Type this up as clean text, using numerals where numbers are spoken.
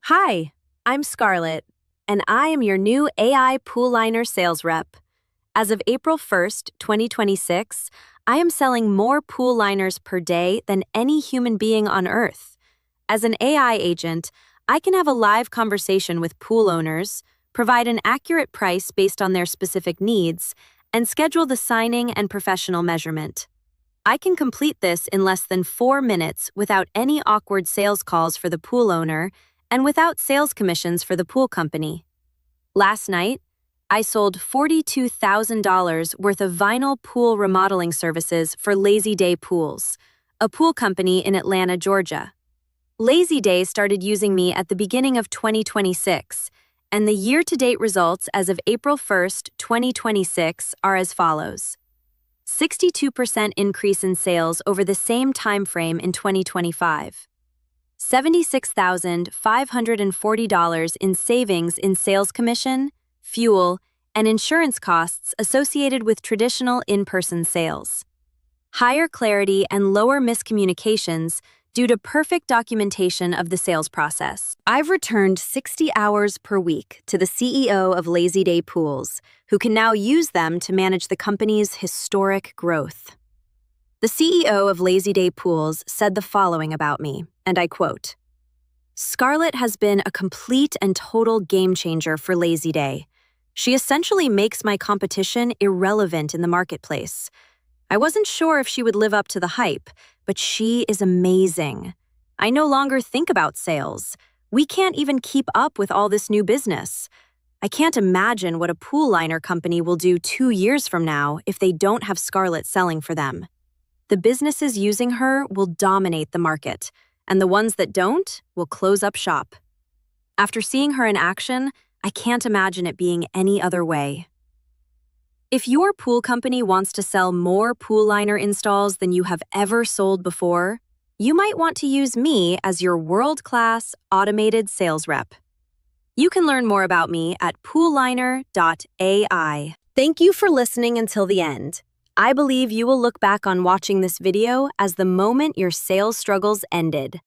Hi, I'm Scarlett, and I am your new AI Pool Liner sales rep. As of April 1st, 2026, I am selling more pool liners per day than any human being on Earth. As an AI agent, I can have a live conversation with pool owners, provide an accurate price based on their specific needs, and schedule the signing and professional measurement. I can complete this in less than 4 minutes without any awkward sales calls for the pool owner and without sales commissions for the pool company. Last night, I sold $42,000 worth of vinyl pool remodeling services for Lazy Day Pools, a pool company in Atlanta, Georgia. Lazy Day started using me at the beginning of 2026, and the year-to-date results as of April 1st, 2026 are as follows. 62% increase in sales over the same time frame in 2025. $76,540 in savings in sales commission, fuel, and insurance costs associated with traditional in-person sales. Higher clarity and lower miscommunications due to perfect documentation of the sales process. I've returned 60 hours per week to the CEO of Lazy Day Pools, who can now use them to manage the company's historic growth. The CEO of Lazy Day Pools said the following about me, and I quote, "Scarlett has been a complete and total game changer for Lazy Day. She essentially makes my competition irrelevant in the marketplace. I wasn't sure if she would live up to the hype, but she is amazing. I no longer think about sales. We can't even keep up with all this new business. I can't imagine what a pool liner company will do 2 years from now if they don't have Scarlett selling for them. The businesses using her will dominate the market, and the ones that don't will close up shop. After seeing her in action, I can't imagine it being any other way." If your pool company wants to sell more pool liner installs than you have ever sold before, you might want to use me as your world-class automated sales rep. You can learn more about me at poolliner.ai. Thank you for listening until the end. I believe you will look back on watching this video as the moment your sales struggles ended.